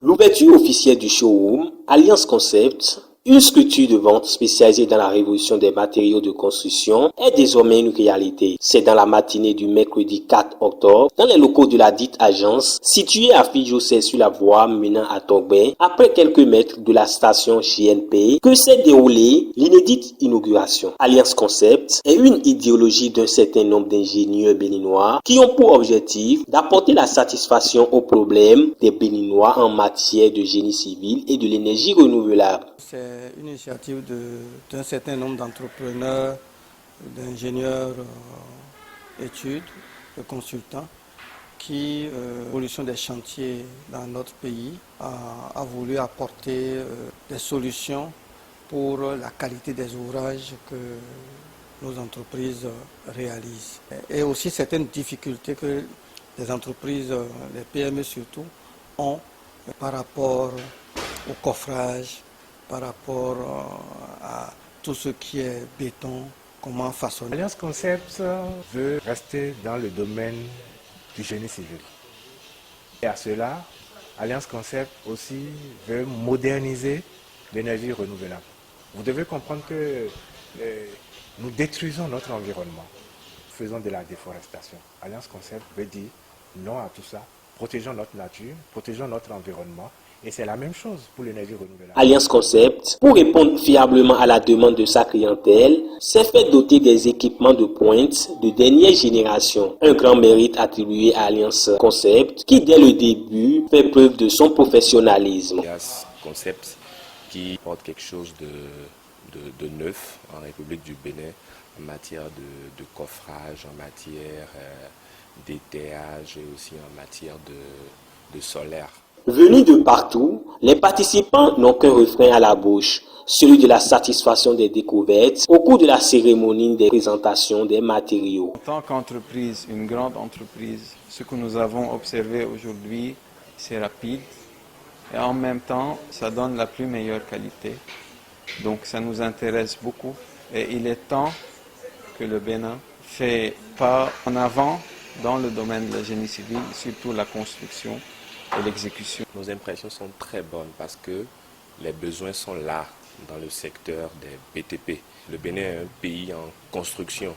L'ouverture officielle du showroom Alliance Concept, une structure de vente spécialisée dans la révolution des matériaux de construction, est désormais une réalité. C'est dans la matinée du mercredi 4 octobre, dans les locaux de la dite agence, située à Fijosé sur la voie menant à Togbin, après quelques mètres de la station JNP, que s'est déroulée l'inédite inauguration. Alliance Concept est une idéologie d'un certain nombre d'ingénieurs béninois qui ont pour objectif d'apporter la satisfaction aux problèmes des Béninois en matière de génie civil et de l'énergie renouvelable. C'est une initiative d'un certain nombre d'entrepreneurs, d'ingénieurs, études, de consultants qui, l'évolution des chantiers dans notre pays, a voulu apporter des solutions pour la qualité des ouvrages que nos entreprises réalisent. Et aussi certaines difficultés que les entreprises, les PME surtout, ont par rapport au coffrage, par rapport à tout ce qui est béton, comment façonner. Alliance Concept veut rester dans le domaine du génie civil. Et à cela, Alliance Concept aussi veut moderniser l'énergie renouvelable. Vous devez comprendre que nous détruisons notre environnement, faisons de la déforestation. Alliance Concept veut dire non à tout ça, protégeons notre nature, protégeons notre environnement. Et c'est la même chose pour l'énergie renouvelable. Alliance Concept, pour répondre fiablement à la demande de sa clientèle, s'est fait doter des équipements de pointe de dernière génération. Un grand mérite attribué à Alliance Concept, qui dès le début fait preuve de son professionnalisme. Alliance Concept qui porte quelque chose de neuf en République du Bénin en matière de coffrage, en matière d'étayage et aussi en matière de solaire. Venus de partout, les participants n'ont qu'un refrain à la bouche, celui de la satisfaction des découvertes au cours de la cérémonie des présentations des matériaux. En tant qu'entreprise, une grande entreprise, ce que nous avons observé aujourd'hui, c'est rapide et en même temps, ça donne la plus meilleure qualité. Donc ça nous intéresse beaucoup et il est temps que le Bénin fait pas en avant dans le domaine de la génie civil, surtout la construction et l'exécution. Nos impressions sont très bonnes parce que les besoins sont là dans le secteur des BTP. Le Bénin est un pays en construction.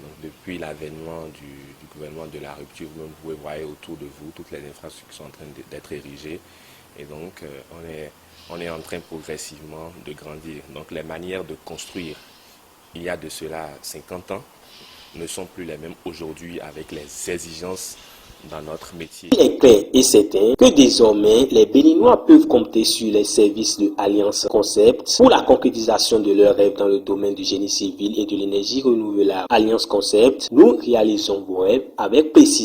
Donc, depuis l'avènement du gouvernement de la rupture, vous pouvez voir autour de vous toutes les infrastructures qui sont en train d'être érigées. Et donc, on est en train progressivement de grandir. Donc, les manières de construire, il y a de cela 50 ans, ne sont plus les mêmes aujourd'hui avec les exigences dans notre métier. Il est clair et certain que désormais, les Béninois peuvent compter sur les services de Alliance Concept pour la concrétisation de leurs rêves dans le domaine du génie civil et de l'énergie renouvelable. Alliance Concept, nous réalisons vos rêves avec précision.